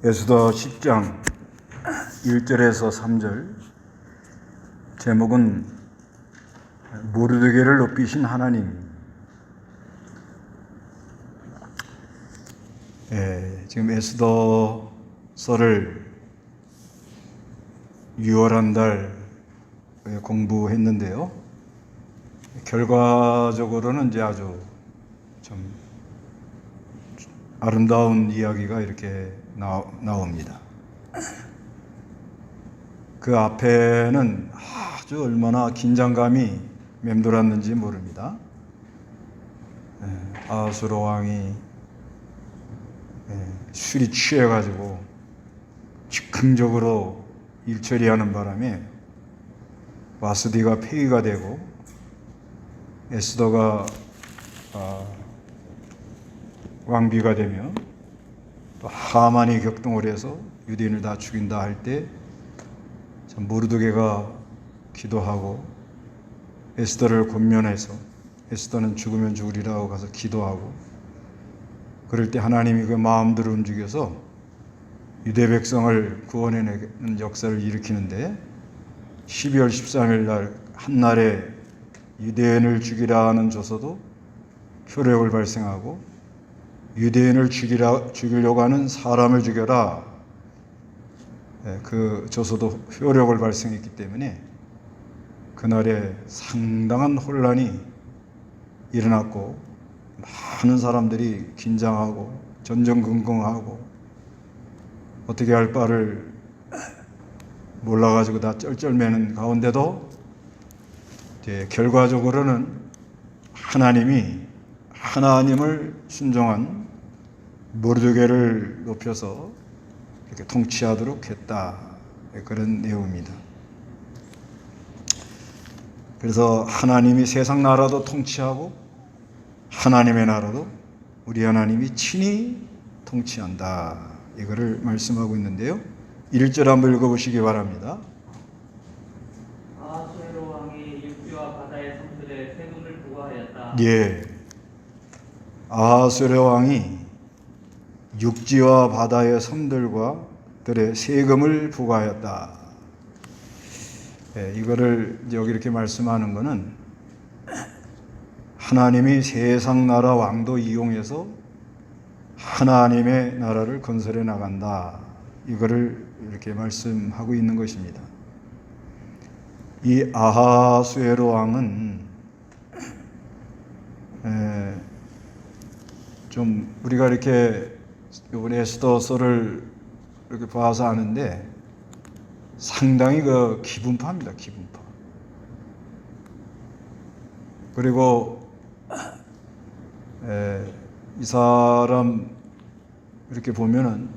에스더 10장 1절에서 3절 제목은 모르드게를 높이신 하나님. 지금 에스더서를 6월 한 달 공부했는데요. 결과적으로는 이제 아주 좀 아름다운 이야기가 이렇게 나옵니다. 그 앞에는 아주 얼마나 긴장감이 맴돌았는지 모릅니다. 아하수로 왕이 술이 취해가지고 즉흥적으로 일처리하는 바람에 와스디가 폐위가 되고 에스더가 왕비가 되면 또 하만이 격동을 해서 유대인을 다 죽인다 할 때 모르드게가 기도하고 에스더를 권면해서 에스더는 죽으면 죽으리라고 가서 기도하고, 그럴 때 하나님이 그 마음들을 움직여서 유대 백성을 구원해내는 역사를 일으키는데 12월 13일 날 한날에 유대인을 죽이라는 조서도 효력을 발생하고 유대인을 죽이려고 하는 사람을 죽여라, 그 조서도 효력을 발생했기 때문에 그날에 상당한 혼란이 일어났고 많은 사람들이 긴장하고 전전긍긍하고 어떻게 할 바를 몰라가지고 다 쩔쩔매는 가운데도 이제 결과적으로는 하나님을 순종한 모르드게를 높여서 이렇게 통치하도록 했다, 그런 내용입니다. 그래서 하나님이 세상 나라도 통치하고 하나님의 나라도 우리 하나님이 친히 통치한다, 이거를 말씀하고 있는데요. 1절 한번 읽어보시기 바랍니다. 아하수에로 왕이 육지와 바다의 섬들에 세금을 부과하였다. 아하수에로 왕이 육지와 바다의 섬들과 들에 세금을 부과하였다. 이거를 여기 이렇게 말씀하는 것은 하나님이 세상 나라 왕도 이용해서 하나님의 나라를 건설해 나간다, 이거를 이렇게 말씀하고 있는 것입니다. 이 아하수에로 왕은 좀 우리가 이렇게 이번에 에스더서를 이렇게 봐서 아는데 상당히 그 기분파입니다. 기분파. 그리고 이 사람 이렇게 보면은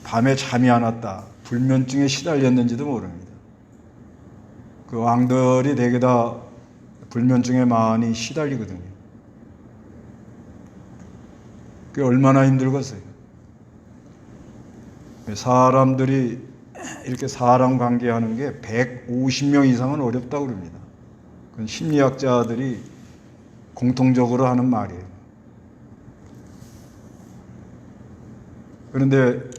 밤에 잠이 안 왔다, 불면증에 시달렸는지도 모릅니다. 그 왕들이 대개 다 불면증에 많이 시달리거든요. 그게 얼마나 힘들겠어요. 사람들이 이렇게 사람 관계하는 게 150명 이상은 어렵다고 그럽니다. 그건 심리학자들이 공통적으로 하는 말이에요. 그런데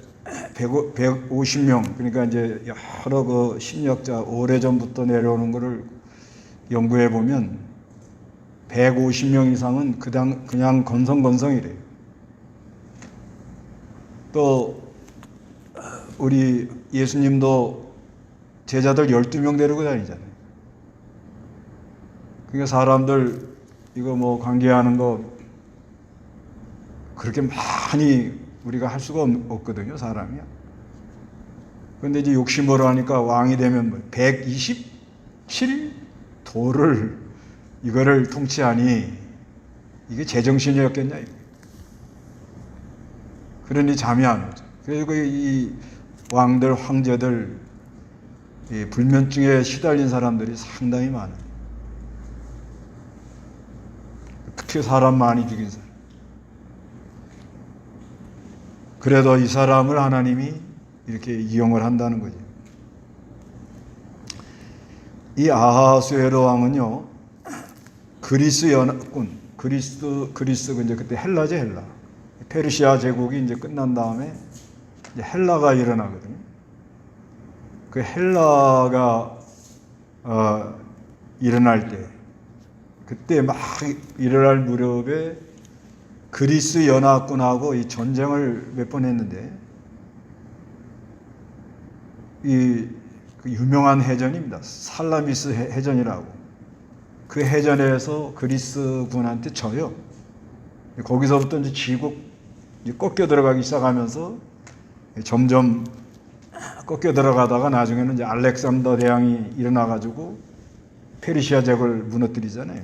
150명, 그러니까 이제 여러 그 심리학자 오래전부터 내려오는 거를 연구해 보면 150명 이상은 그냥 건성건성이래요. 또 우리 예수님도 제자들 12명 데리고 다니잖아요. 그러니까 사람들 이거 뭐 관계하는 거 그렇게 많이 우리가 할 수가 없거든요, 사람이야. 그런데 이제 욕심으로 하니까 왕이 되면 127 도를 이거를 통치하니 이게 제정신이었겠냐, 이거. 그러니 잠이 안 오죠. 그리고 이 왕들, 황제들, 이 불면증에 시달린 사람들이 상당히 많아요. 특히 사람 많이 죽인 사람. 그래도 이 사람을 하나님이 이렇게 이용을 한다는 거죠. 이 아하수에로 왕은요, 그리스 연합군, 그리스 이제 그때 헬라죠, 헬라. 페르시아 제국이 이제 끝난 다음에 이제 헬라가 일어나거든요. 그 헬라가 일어날 때, 그때 막 일어날 무렵에 그리스 연합군하고 이 전쟁을 몇 번 했는데, 그 유명한 해전입니다. 살라미스 해전이라고. 그 해전에서 그리스 군한테 져요. 거기서부터 이제 지고 꺾여 들어가기 시작하면서 점점 꺾여 들어가다가 나중에는 이제 알렉산더 대왕이 일어나가지고 페르시아 제국을 무너뜨리잖아요.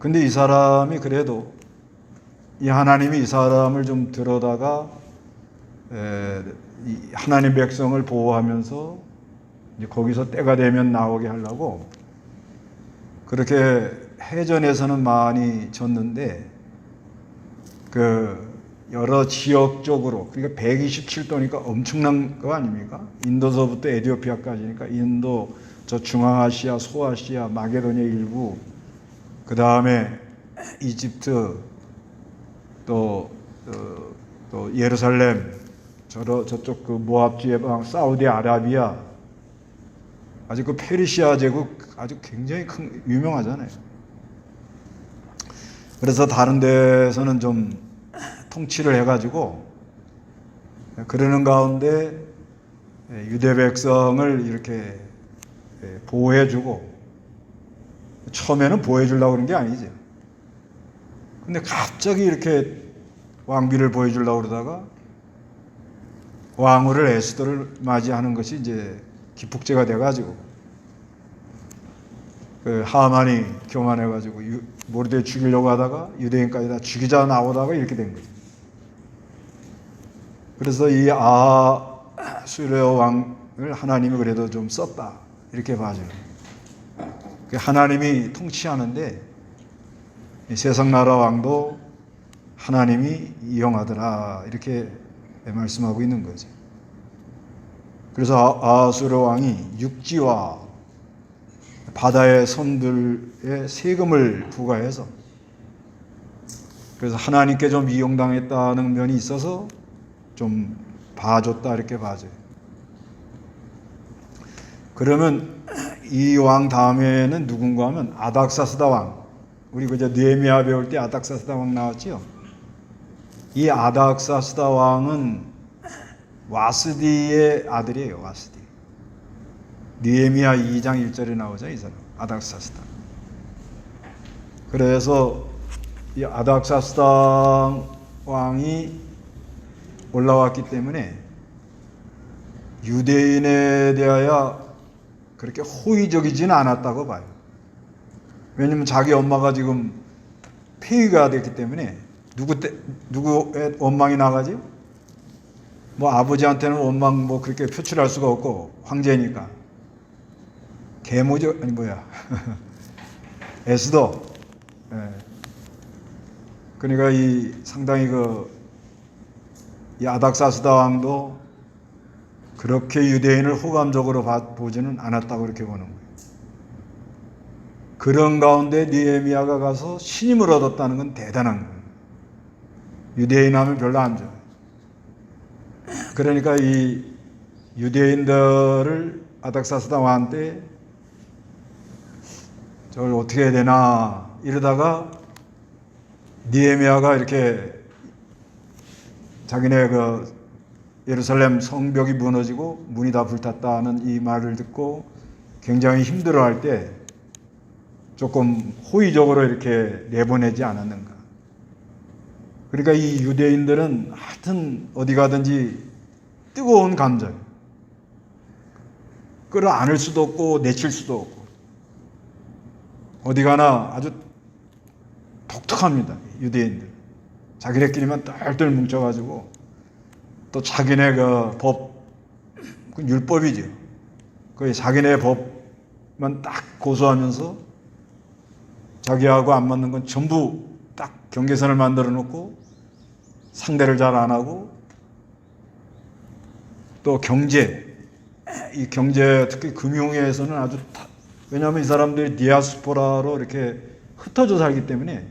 근데 이 사람이 그래도 이 하나님이 이 사람을 좀 들어다가 이 하나님 백성을 보호하면서 이제 거기서 때가 되면 나오게 하려고 그렇게 해전에서는 많이 졌는데 그 여러 지역적으로, 그러니까 127도니까 엄청난 거 아닙니까? 인도서부터 에티오피아까지니까 인도, 저 중앙아시아, 소아시아, 마게도니아 일부, 그 다음에 이집트, 또 예루살렘, 저쪽 그 모압 지방, 사우디아라비아, 아주 그 페르시아 제국 아주 굉장히 유명하잖아요. 그래서 다른 데서는 좀 통치를 해가지고 그러는 가운데 유대 백성을 이렇게 보호해주고, 처음에는 보호해주려고 그런 게 아니죠. 근데 갑자기 이렇게 왕비를 보여주려고 그러다가 왕후를 에스더를 맞이하는 것이 이제 기폭제가 돼가지고 그 하만이 교만해가지고 모르드에 죽이려고 하다가 유대인까지 다 죽이자 나오다가 이렇게 된 거죠. 그래서 이 아수르 왕을 하나님이 그래도 좀 썼다 이렇게 봐줘요. 하나님이 통치하는데 이 세상 나라 왕도 하나님이 이용하더라 이렇게 말씀하고 있는 거죠. 그래서 아수르 왕이 육지와 바다의 선들에 세금을 부과해서, 그래서 하나님께 좀 이용당했다는 면이 있어서 좀 봐줬다 이렇게 봐줘요. 그러면 이 왕 다음에는 누군가 하면 아닥사스다 왕. 우리 그저 느헤미야 배울 때 아닥사스다 왕 나왔죠. 이 아닥사스다 왕은 와스디의 아들이에요. 와스디. 느헤미야 2장 1절에 나오죠. 이 사람 아닥사스다. 그래서 이 아닥사스다 왕이 올라왔기 때문에 유대인에 대하여 그렇게 호의적이지는 않았다고 봐요. 왜냐면 자기 엄마가 지금 폐위가 됐기 때문에 누구의 원망이 나가지? 뭐 아버지한테는 원망 뭐 그렇게 표출할 수가 없고 황제니까. 계모죠? 아니 뭐야. 에스더. 예. 그러니까 이 상당히 이 아닥사스다 왕도 그렇게 유대인을 호감적으로 보지는 않았다고 그렇게 보는 거예요. 그런 가운데 느헤미야가 가서 신임을 얻었다는 건 대단한 거예요. 유대인 하면 별로 안 좋아요. 그러니까 이 유대인들을 아닥사스다 왕한테 저걸 어떻게 해야 되나 이러다가 느헤미야가 이렇게 자기네 예루살렘 성벽이 무너지고 문이 다 불탔다는 이 말을 듣고 굉장히 힘들어할 때 조금 호의적으로 이렇게 내보내지 않았는가. 그러니까 이 유대인들은 하여튼 어디 가든지 뜨거운 감정, 끌어안을 수도 없고 내칠 수도 없고 어디 가나 아주 독특합니다. 유대인들. 자기네끼리만 똘똘 뭉쳐가지고 또 자기네 법, 율법이죠. 자기네 법만 딱 고수하면서 자기하고 안 맞는 건 전부 딱 경계선을 만들어 놓고 상대를 잘 안 하고, 또 이 경제 특히 금융에서는 아주 왜냐하면 이 사람들이 디아스포라로 이렇게 흩어져 살기 때문에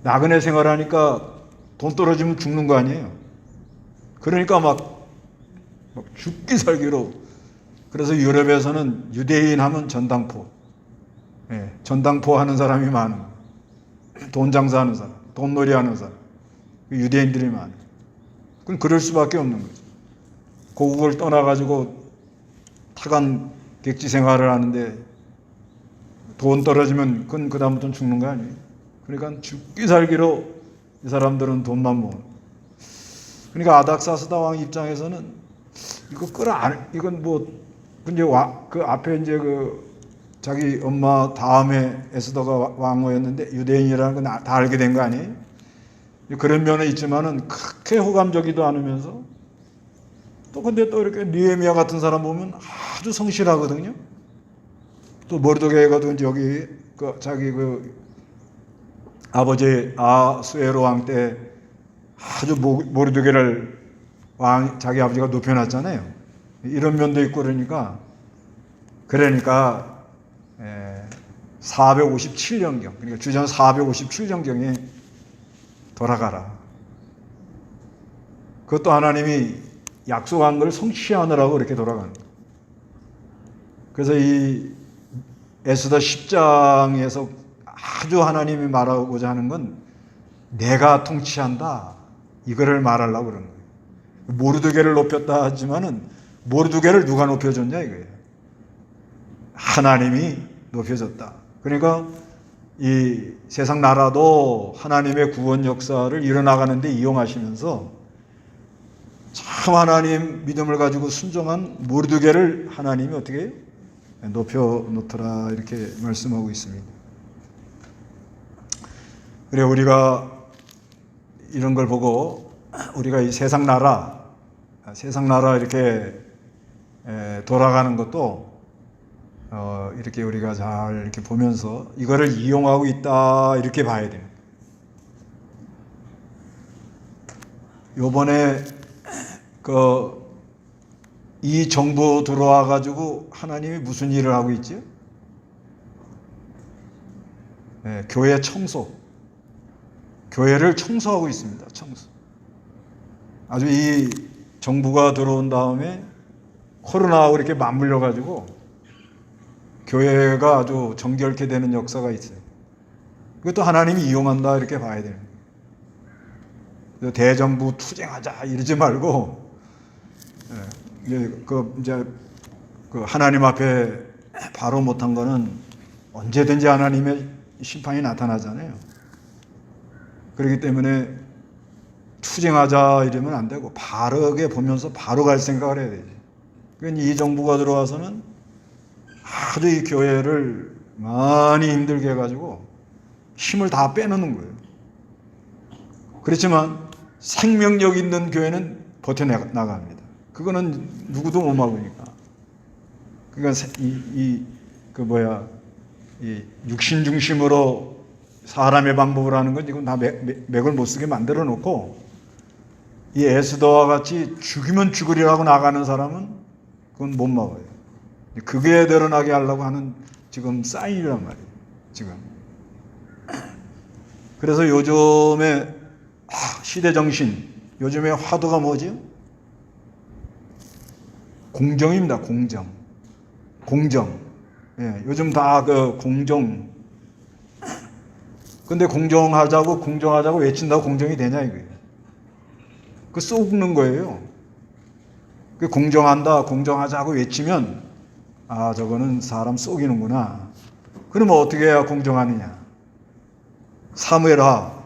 나그네 생활하니까 돈 떨어지면 죽는 거 아니에요. 그러니까 막 죽기 살기로. 그래서 유럽에서는 유대인 하면 전당포, 예, 전당포 하는 사람이 많은, 돈 장사하는 사람, 돈놀이 하는 사람, 유대인들이 많아요. 그럼 그럴 수밖에 없는 거죠. 고국을 떠나가지고 타간 객지 생활을 하는데 돈 떨어지면 그건 그다음부터는 죽는 거 아니에요. 그러니까 죽기 살기로 이 사람들은 돈만 모으는. 그러니까 아닥사스다 왕 입장에서는 이건 뭐 이제 그 앞에 이제 그 자기 엄마 다음에 에스더가 왕후였는데 유대인이라는 건 다 알게 된 거 아니에요? 그런 면은 있지만은 그렇게 호감적이도 않으면서 또 근데 또 이렇게 느헤미야 같은 사람 보면 아주 성실하거든요. 또 모르드게가 또 여기 그 자기 그 아버지 아수에로 왕 때 아주 모르드게를 자기 아버지가 높여놨잖아요. 이런 면도 있고 그러니까 457년경 그러니까 주전 457년경에 돌아가라. 그것도 하나님이 약속한 걸 성취하느라고 이렇게 돌아가는 거예요. 그래서 이 에스더 10장에서 아주 하나님이 말하고자 하는 건 내가 통치한다. 이거를 말하려고 그러는 거예요. 모르드게를 높였다 하지만은 모르드게를 누가 높여줬냐 이거예요. 하나님이 높여줬다. 그러니까 이 세상 나라도 하나님의 구원 역사를 일어나가는데 이용하시면서 참 하나님 믿음을 가지고 순종한 모르드게를 하나님이 어떻게 해요? 높여 놓더라 이렇게 말씀하고 있습니다. 그래 우리가 이런 걸 보고 우리가 이 세상 나라 이렇게 돌아가는 것도 이렇게 우리가 잘 이렇게 보면서 이거를 이용하고 있다 이렇게 봐야 돼요. 요번에 이 정부 들어와 가지고 하나님이 무슨 일을 하고 있죠? 교회 청소. 교회를 청소하고 있습니다. 청소. 아주 이 정부가 들어온 다음에 코로나하고 이렇게 맞물려 가지고 교회가 아주 정결케 되는 역사가 있어요. 그것도 하나님이 이용한다 이렇게 봐야 돼요. 대정부 투쟁하자 이러지 말고 이제 그 하나님 앞에 바로 못한 거는 언제든지 하나님의 심판이 나타나잖아요. 그렇기 때문에 투쟁하자 이러면 안 되고 바르게 보면서 바로 갈 생각을 해야 되지. 그러니까 이 정부가 들어와서는 아주 이 교회를 많이 힘들게 해가지고 힘을 다 빼놓는 거예요. 그렇지만 생명력 있는 교회는 버텨나갑니다. 그거는 누구도 못 막으니까. 그러니까 이 육신 중심으로 사람의 방법을 하는 건 이건 다 맥을 못 쓰게 만들어 놓고 이 에스더와 같이 죽이면 죽으리라고 나가는 사람은 그건 못 막아요. 그게 드러나게 하려고 하는 지금 사인이란 말이에요. 지금. 그래서 요즘에 시대 정신, 요즘에 화두가 뭐지? 공정입니다. 공정. 예, 요즘 다 그 공정. 근데 공정하자고 외친다고 공정이 되냐 이거예요. 그 쏘는 거예요. 그 공정하자고 외치면 저거는 사람 속이는구나. 그러면 어떻게 해야 공정하느냐? 사무엘하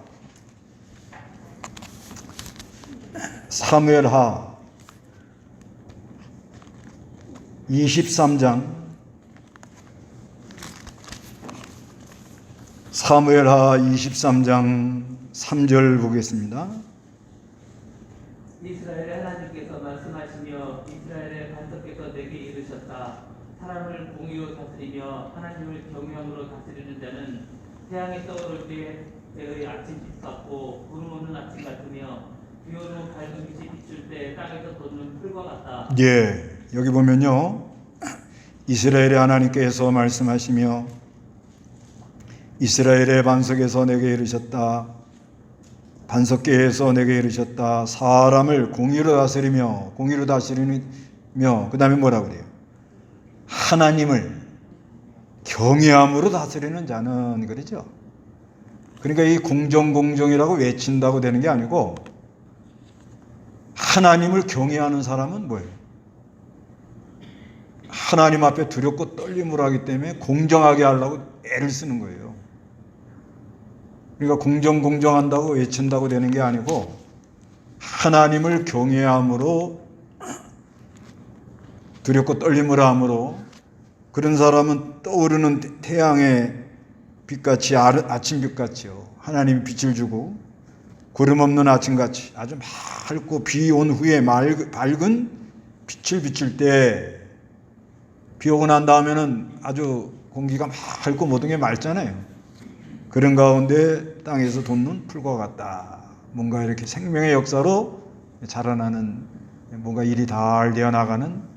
23장 사무엘하 23장 3절 보겠습니다. 이스라엘의 하나님께서 말씀하시며 이스라엘의 반석께서 내게 이르셨다. 사람을 공의로 다스리며 하나님을 경외함으로 다스리는 자는 태양이 떠오를 때의 아침빛 같고 구름 오는 아침 같으며 비 오는 밝은 빛이 비출 때 땅에서 돋는 풀과 같다. 예, 여기 보면요. 이스라엘의 하나님께서 말씀하시며 이스라엘의 반석에서 내게 이르셨다. 반석계에서 내게 이르셨다. 사람을 공의로 다스리며 그 다음에 뭐라 그래요? 하나님을 경외함으로 다스리는 자는, 그러죠. 그러니까 이 공정이라고 외친다고 되는 게 아니고, 하나님을 경외하는 사람은 뭐예요? 하나님 앞에 두렵고 떨림을 하기 때문에 공정하게 하려고 애를 쓰는 거예요. 그러니까 공정한다고 외친다고 되는 게 아니고, 하나님을 경외함으로 두렵고 떨림을 함으로, 그런 사람은 떠오르는 태양의 빛같이, 아침빛같이요, 하나님이 빛을 주고 구름 없는 아침같이 아주 맑고 비 온 후에 밝은 빛을 비출 때, 비 오고 난 다음에는 아주 공기가 맑고 모든 게 맑잖아요. 그런 가운데 땅에서 돋는 풀과 같다. 뭔가 이렇게 생명의 역사로 자라나는, 뭔가 일이 잘 되어 나가는,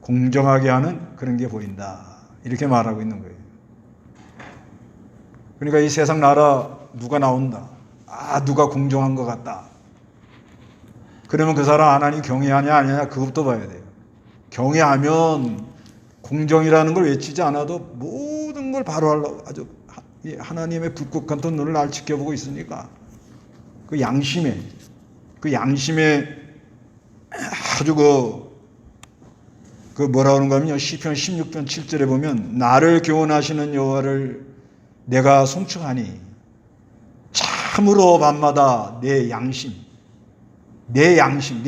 공정하게 하는 그런 게 보인다. 이렇게 말하고 있는 거예요. 그러니까 이 세상 나라 누가 나온다. 누가 공정한 것 같다. 그러면 그 사람 하나님 경외하냐 아니냐, 그것도 봐야 돼요. 경외하면 공정이라는 걸 외치지 않아도 모든 걸 바로 하려고 아주 하나님의 불꽃 같은 눈을 날 지켜보고 있으니까, 그 양심에 아주 그 뭐라 그러는 거면요, 시편 16편 7절에 보면, 나를 교훈하시는 여호와를 내가 송축하니 참으로 밤마다 내 양심, 내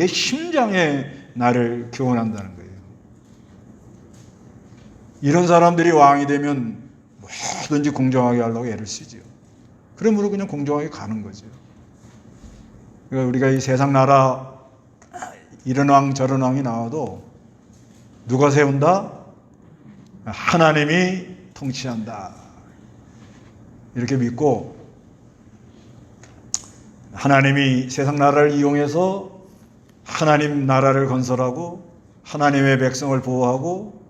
심장에 나를 교훈한다는 거예요. 이런 사람들이 왕이 되면 뭐든지 공정하게 하려고 애를 쓰죠. 그러므로 그냥 공정하게 가는 거죠. 그러니까 우리가 이 세상 나라 이런 왕 저런 왕이 나와도 누가 세운다? 하나님이 통치한다. 이렇게 믿고, 하나님이 세상 나라를 이용해서 하나님 나라를 건설하고 하나님의 백성을 보호하고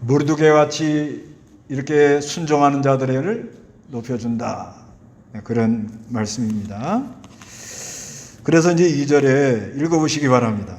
모르드게 같이 이렇게 순종하는 자들을 높여준다. 그런 말씀입니다. 그래서 이제 2절에 읽어보시기 바랍니다.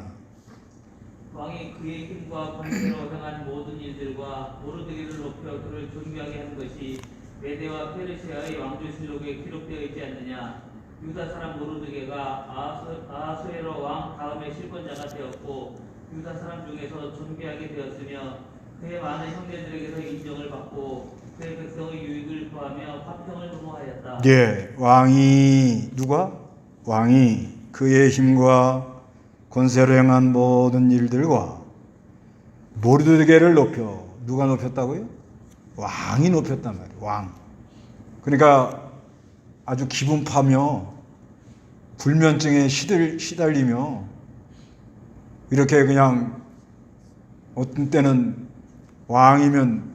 왕이 그의 힘과 권세로 행한 모든 일들과 모르드게를 높여 그를 존귀하게 한 것이 메대와 페르시아의 왕조실록에 기록되어 있지 않느냐. 유다 사람 모르드게가 아하수에로 왕 다음의 실권자가 되었고, 유다 사람 중에서 존귀하게 되었으며, 그의 많은 형제들에게서 인정을 받고 그의 백성의 유익을 구하며 화평을 도모하였다. 예, 왕이 그의 힘과 권세로 행한 모든 일들과 모르드게를 높여, 누가 높였다고요? 왕이 높였단 말이에요. 왕. 그러니까 아주 기분파며 불면증에 시달리며 이렇게 그냥 어떤 때는 왕이면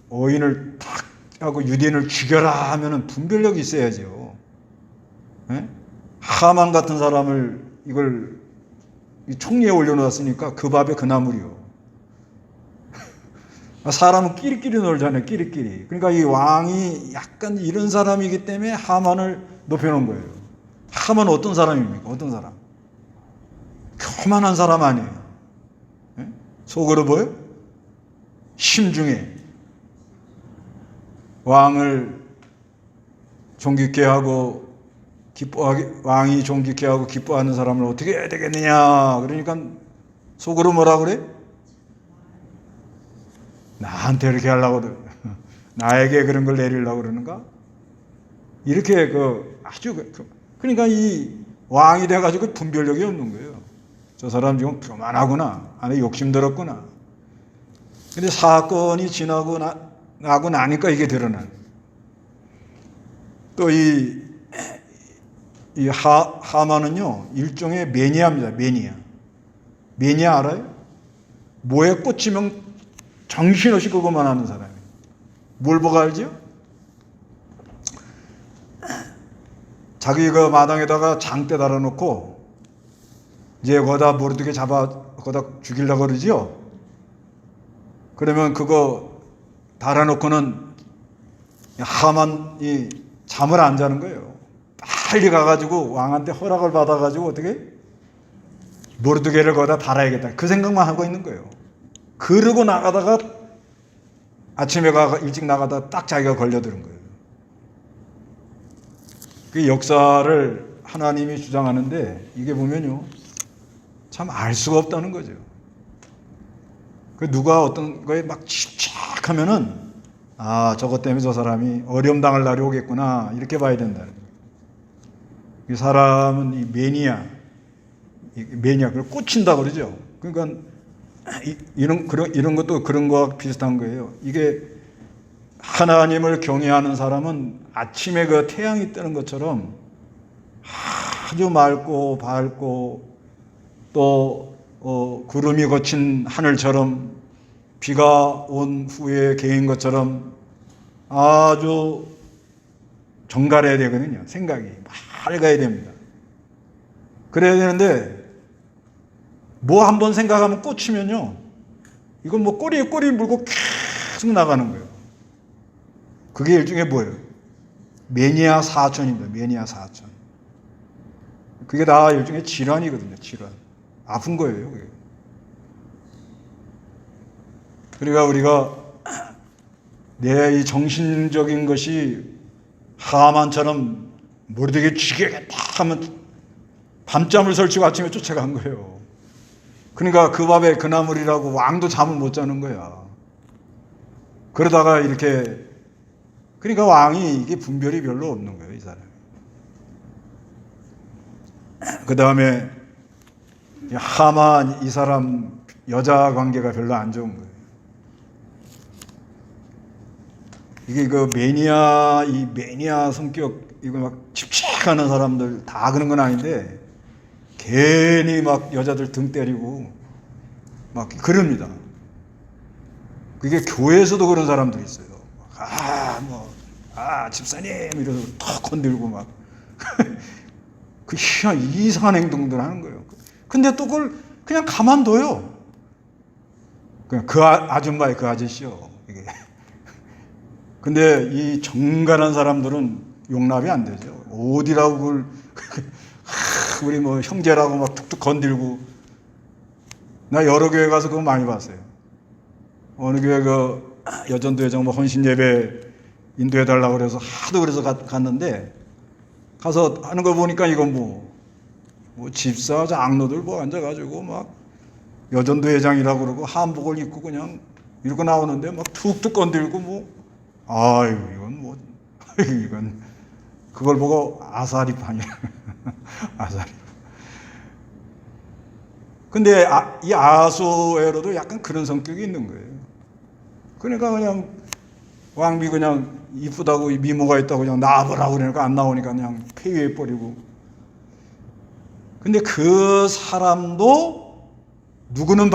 어인을 탁 하고 유대인을 죽여라 하면은 분별력이 있어야죠. 예? 하만 같은 사람을 이걸 총리에 올려놓았으니까 그 밥에 그 나물이요. 사람은 끼리끼리 놀잖아요. 끼리끼리. 그러니까 이 왕이 약간 이런 사람이기 때문에 하만을 높여놓은 거예요. 하만은 어떤 사람입니까? 어떤 사람? 교만한 사람 아니에요. 예? 속으로 보여? 심중에 왕을 존귀케 하고 왕이 존귀케 하고 기뻐하는 사람을 어떻게 해야 되겠느냐. 그러니까 속으로 뭐라 그래? 나한테 이렇게 하려고 그래. 나에게 그런 걸 내리려고 그러는가? 이렇게 그러니까 이 왕이 돼가지고 분별력이 없는 거예요. 저 사람 지금 교만하구나. 안에 욕심들었구나. 근데 사건이 지나고 나고 나니까 이게 드러나요. 또 이 하만은요, 일종의 매니아입니다. 매니아 알아요? 뭐에 꽂히면 정신없이 그것만 하는 사람이에요. 뭘 보고 알죠? 자기 그 마당에다가 장대 달아놓고 이제 거기다 모르드게 거기다 죽이려고 그러죠? 그러면 그거 달아놓고는 하만이 잠을 안 자는 거예요. 빨리 가가지고 왕한테 허락을 받아가지고 어떻게 모르드게를 거기다 달아야겠다. 그 생각만 하고 있는 거예요. 그러고 나가다가 아침에 일찍 나가다 딱 자기가 걸려드는 거예요. 그 역사를 하나님이 주장하는데 이게 보면요, 참 알 수가 없다는 거죠. 그 누가 어떤 거에 막 집착하면은 저것 때문에 저 사람이 어려움 당할 날이 오겠구나 이렇게 봐야 된다는 거예요. 이 사람은 이 매니아 그걸 꽂힌다 그러죠. 그러니까 이런 것도 그런 거와 비슷한 거예요. 이게 하나님을 경외하는 사람은 아침에 그 태양이 뜨는 것처럼 아주 맑고 밝고 또 구름이 거친 하늘처럼 비가 온 후에 개인 것처럼 아주 정갈해야 되거든요. 생각이 맑아야 됩니다. 그래야 되는데 뭐 한번 생각하면 꽂히면요, 이건 뭐 꼬리에 꼬리 물고 계속 나가는 거예요. 그게 일종의 뭐예요? 매니아 사천입니다. 매니아 사천. 그게 다 일종의 질환이거든요. 질환. 아픈 거예요. 그게. 그러니까 우리가 내 이 정신적인 것이 하만처럼 모르되게 죽여야겠다 하면 밤잠을 설치고 아침에 쫓아간 거예요. 그러니까 그 밥에 그 나물이라고 왕도 잠을 못 자는 거야. 그러다가 이렇게, 그러니까 왕이 이게 분별이 별로 없는 거예요, 이 사람이. 그 다음에 하만 이 사람 여자 관계가 별로 안 좋은 거예요. 이게 그 매니아 성격, 이거 막 집착하는 사람들 다 그런 건 아닌데 괜히 막 여자들 등 때리고 막 그럽니다. 그게 교회에서도 그런 사람들이 있어요. 집사님 이러면서 턱 건들고 막 그 이상한 행동들 하는 거예요. 근데 또 그걸 그냥 가만둬요. 그냥 그 아줌마의 그 아저씨요. 이게. 근데 이 정갈한 사람들은 용납이 안 되죠. 어디라고 그걸 우리 뭐 형제라고 막 툭툭 건들고. 나 여러 교회 가서 그거 많이 봤어요. 어느 교회 그 여전도회장 뭐 헌신 예배 인도해 달라고 그래서 하도 그래서 갔는데 가서 하는 거 보니까 이건 뭐 집사 장로들 뭐 앉아가지고 막 여전도회장이라고 그러고 한복을 입고 그냥 이러고 나오는데 막 툭툭 건들고 뭐 이건 뭐 이건 그걸 보고 아사리판이야. 아사리. 근데 이 아소에로도 약간 그런 성격이 있는 거예요. 그러니까 그냥 왕비 그냥 이쁘다고 미모가 있다고 그냥 나와보라고 그러니까 안 나오니까 그냥 폐위해 버리고. 근데 그 사람도 누구는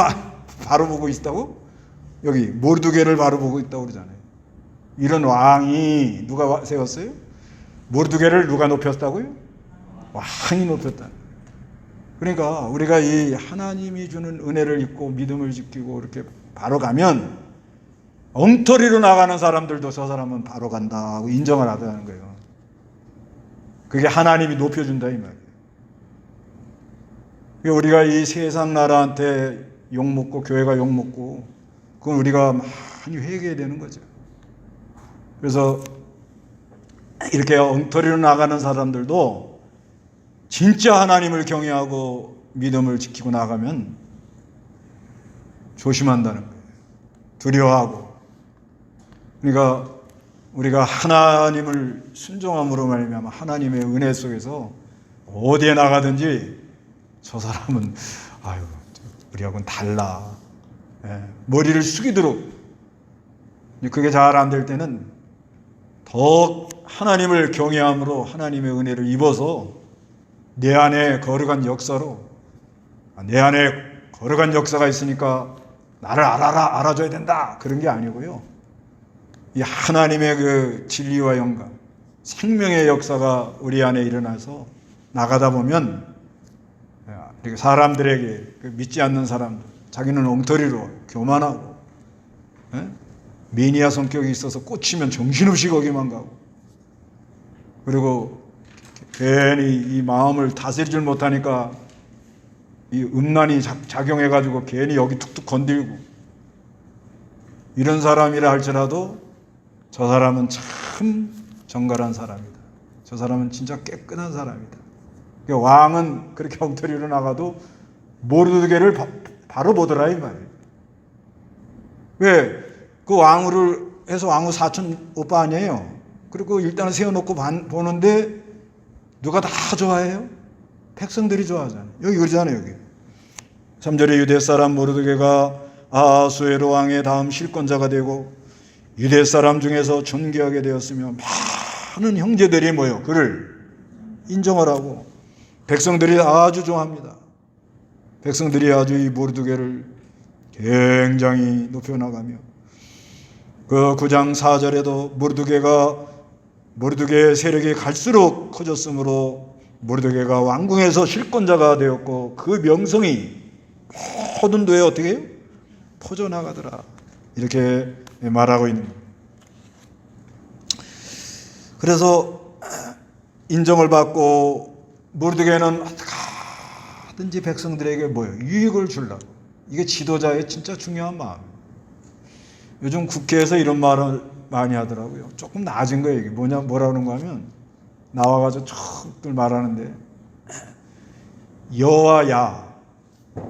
바로 보고 있다고? 여기 모르드게를 바로 보고 있다고 그러잖아요. 이런 왕이 누가 세웠어요? 모르드게를 누가 높였다고요? 왕이 높였다. 그러니까 우리가 이 하나님이 주는 은혜를 입고 믿음을 지키고 이렇게 바로 가면 엉터리로 나가는 사람들도 저 사람은 바로 간다 하고 인정을 하다는 거예요. 그게 하나님이 높여준다 이 말이에요. 우리가 이 세상 나라한테 욕먹고 교회가 욕먹고 그건 우리가 많이 회개해야 되는 거죠. 그래서 이렇게 엉터리로 나가는 사람들도 진짜 하나님을 경외하고 믿음을 지키고 나가면 조심한다는 거예요. 두려워하고. 그러니까 우리가 하나님을 순종함으로 말미암아 하나님의 은혜 속에서 어디에 나가든지 저 사람은 우리하고는 달라. 머리를 숙이도록. 그게 잘 안 될 때는 더 하나님을 경외함으로 하나님의 은혜를 입어서 내 안에 거룩한 역사로, 내 안에 거룩한 역사가 있으니까 나를 알아줘야 된다 그런 게 아니고요. 이 하나님의 그 진리와 영광, 생명의 역사가 우리 안에 일어나서 나가다 보면 사람들에게, 믿지 않는 사람들, 자기는 엉터리로 교만하고 매니아 성격이 있어서 꽂히면 정신없이 거기만 가고, 그리고 괜히 이 마음을 다스리질 못하니까 이 음란이 작용해가지고 괜히 여기 툭툭 건들고, 이런 사람이라 할지라도 저 사람은 참 정갈한 사람이다. 저 사람은 진짜 깨끗한 사람이다. 왕은 그렇게 엉터리로 나가도 모르드게를 바로 보더라 이 말이에요. 왜? 그 왕후를 해서 왕후 사촌 오빠 아니에요. 그리고 일단은 세워놓고 보는데 누가 다 좋아해요? 백성들이 좋아하잖아요. 여기 그러잖아요. 여기 3절에 유대 사람 모르드게가 아하수에로 왕의 다음 실권자가 되고 유대 사람 중에서 존귀하게 되었으며 많은 형제들이 모여 그를 인정을 하고 백성들이 아주 좋아합니다. 백성들이 아주 이 모르드게를 굉장히 높여나가며 그 9장 4절에도 모르드게의 세력이 갈수록 커졌으므로 모르드게가 왕궁에서 실권자가 되었고 그 명성이 모든 도에 어떻게 해요? 퍼져나가더라. 이렇게 말하고 있는 거예요. 그래서 인정을 받고 모르드게는 어떻게든지 백성들에게 뭐예요? 유익을 주려고. 이게 지도자의 진짜 중요한 마음이에요. 요즘 국회에서 이런 말을 많이 하더라고요. 조금 낮은 거예요. 이게 뭐라고 그런가 하면 나와가지고 척들 말하는데 여와 야,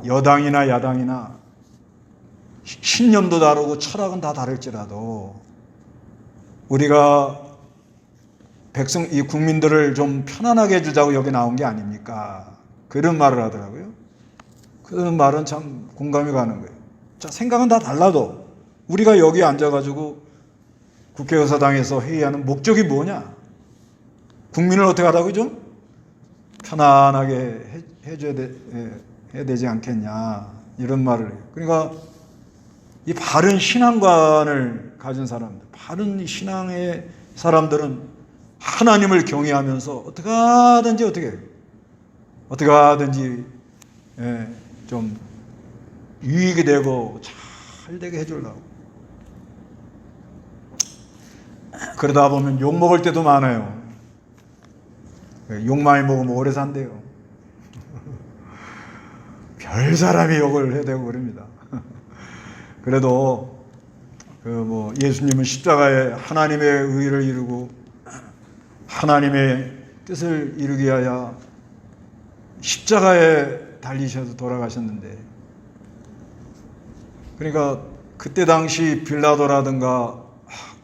여당이나 야당이나 신념도 다르고 철학은 다 다를지라도 우리가 이 국민들을 좀 편안하게 해주자고 여기 나온 게 아닙니까? 그런 말을 하더라고요. 그런 말은 참 공감이 가는 거예요. 자, 생각은 다 달라도 우리가 여기 앉아가지고 국회의사당에서 회의하는 목적이 뭐냐? 국민을 어떻게 하라고 좀 편안하게 해야 되지 않겠냐? 이런 말을 해요. 그러니까 이 바른 신앙관을 가진 사람들, 바른 신앙의 사람들은 하나님을 경외하면서 어떻게 하든지 좀 유익이 되고 잘 되게 해주려고. 그러다 보면 욕 먹을 때도 많아요. 욕 많이 먹으면 오래 산대요. 별 사람이 욕을 해대고 그럽니다. 그래도 예수님은 십자가에 하나님의 의를 이루고 하나님의 뜻을 이루기 위하여 십자가에 달리셔서 돌아가셨는데, 그러니까 그때 당시 빌라도라든가,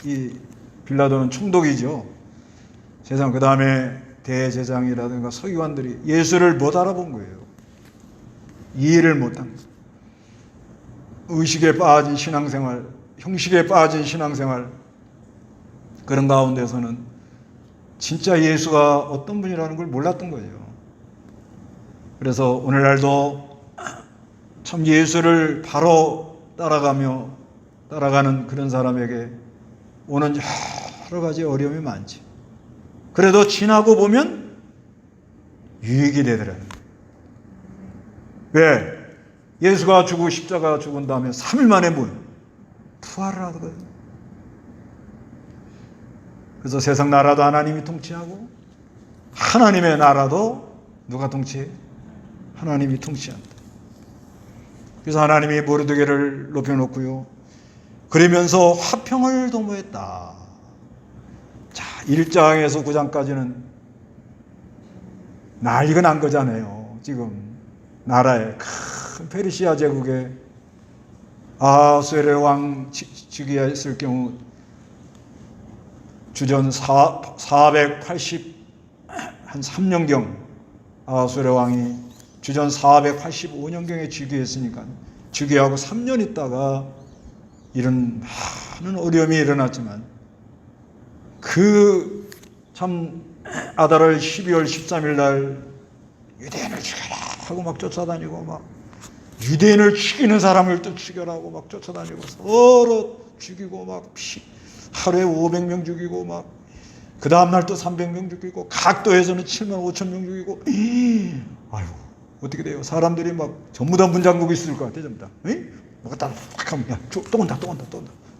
이 빌라도는 총독이죠. 세상 그 다음에 대제사장이라든가 서기관들이 예수를 못 알아본 거예요. 이해를 못한 거예요. 의식에 빠진 신앙생활, 형식에 빠진 신앙생활, 그런 가운데서는 진짜 예수가 어떤 분이라는 걸 몰랐던 거예요. 그래서 오늘날도 참 예수를 바로 따라가는 그런 사람에게 오는 여러 가지 어려움이 많지. 그래도 지나고 보면 유익이 되더라는 거예요. 왜? 예수가 십자가 죽은 다음에 3일 만에 부활을 하거든요. 그래서 세상 나라도 하나님이 통치하고 하나님의 나라도 누가 통치해? 하나님이 통치한다. 그래서 하나님이 모르드게를 높여놓고요. 그러면서 화평을 도모했다. 자, 1장에서 9장까지는 난리가 난 거잖아요. 지금 나라에 큰 페르시아 제국에 아하수에로 왕 즉위했을 경우 주전 483년경 아하수에로 왕이 주전 485년경에 즉위했으니까 즉위하고 3년 있다가 이런 많은 어려움이 일어났지만 그 참 아달월 12월 13일 날 유대인을 죽여라 하고 막 쫓아다니고 막 유대인을 죽이는 사람을 또 죽여라고 막 쫓아다니고 서로 죽이고 막 하루에 500명 죽이고 막 그 다음날 또 300명 죽이고 각도에서는 7만 5천 명 죽이고 아유 어떻게 돼요? 사람들이 막 전부 다 문 잠그고 있을 것 같아 전부 다. 뭐가 딱 하면 또 온다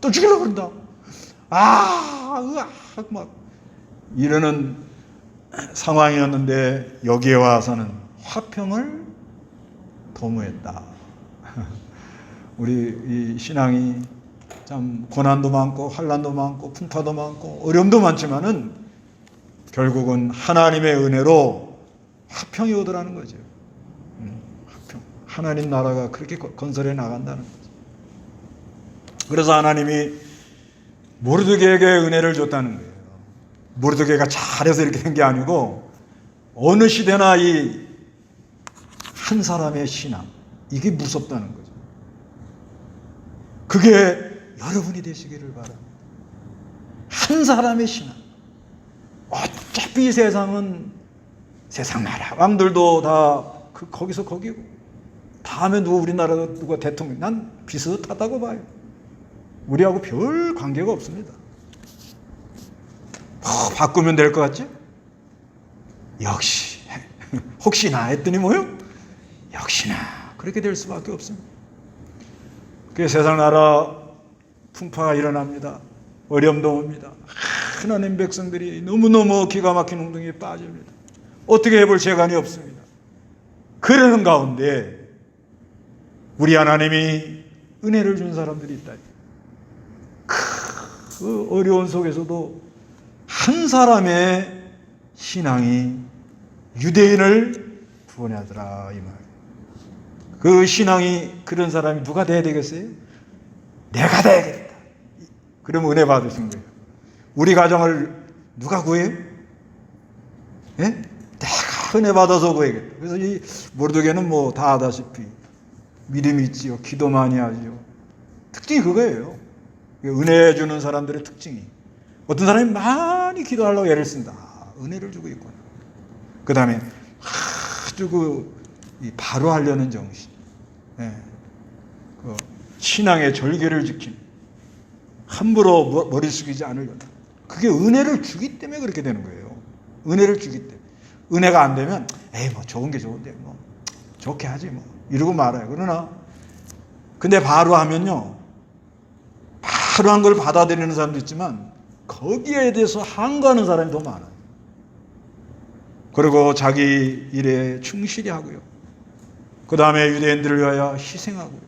또 죽이려고 그런다. 으악 막 이러는 상황이었는데 여기에 와서는 화평을 도모했다. 우리 이 신앙이 참 고난도 많고 환난도 많고 풍파도 많고 어려움도 많지만은 결국은 하나님의 은혜로 화평이 오더라는 거죠. 화평. 하나님 나라가 그렇게 건설해 나간다는 거죠. 그래서 하나님이 모르드게에게 은혜를 줬다는 거예요. 모르드게가 잘해서 이렇게 된 게 아니고 어느 시대나 이 한 사람의 신앙, 이게 무섭다는 거죠. 그게 여러분이 되시기를 바랍니다. 한 사람의 신앙. 어차피 이 세상은 세상 나라 왕들도 다 거기서 거기고 다음에 우리나라도 누가 대통령, 난 비슷하다고 봐요. 우리하고 별 관계가 없습니다. 바꾸면 될 것 같지? 역시 혹시나 했더니 뭐요? 역시나 그렇게 될 수밖에 없습니다. 그 세상 나라 풍파가 일어납니다. 어려움도 옵니다. 하나님 백성들이 너무너무 기가 막힌 운동에 빠집니다. 어떻게 해볼 재간이 없습니다. 그러는 가운데 우리 하나님이 은혜를 준 사람들이 있다. 그 어려운 속에서도 한 사람의 신앙이 유대인을 구원하더라 이 말. 그 신앙이 그런 사람이 누가 돼야 되겠어요? 내가 돼야겠다. 그럼 은혜 받으신 거예요. 우리 가정을 누가 구해요? 예? 내가 은혜 받아서 구해야겠다. 그래서 이 모르드게는 뭐 다 아다시피 믿음이 있지요. 기도 많이 하지요. 특징이 그거예요. 은혜 주는 사람들의 특징이. 어떤 사람이 많이 기도하려고 애를 쓴다. 은혜를 주고 있구나. 그 다음에 아주 바로 하려는 정신. 예. 신앙의 절개를 지키는. 함부로 머리 숙이지 않으려는. 그게 은혜를 주기 때문에 그렇게 되는 거예요. 은혜를 주기 때문에. 은혜가 안 되면 에이 뭐 좋은 게 좋은데 뭐 좋게 하지 뭐 이러고 말아요. 그러나 근데 바로 하면요. 바로 한 걸 받아들이는 사람도 있지만 거기에 대해서 항거하는 사람이 더 많아요. 그리고 자기 일에 충실히 하고요. 그 다음에 유대인들을 위하여 희생하고요.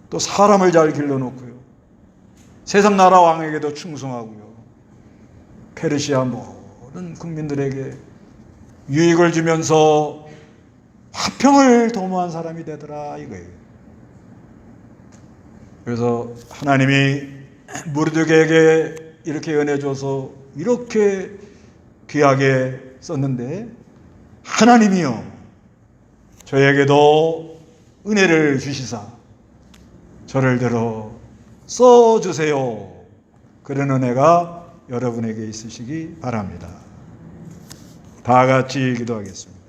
또 사람을 잘 길러놓고요. 세상 나라 왕에게도 충성하고요. 페르시아 모든 국민들에게 유익을 주면서 화평을 도모한 사람이 되더라 이거예요. 그래서 하나님이 모르드게에게 이렇게 은혜 줘서 이렇게 귀하게 썼는데 하나님이요 저에게도 은혜를 주시사 저를 들어 써주세요. 그런 은혜가 여러분에게 있으시기 바랍니다. 다 같이 기도하겠습니다.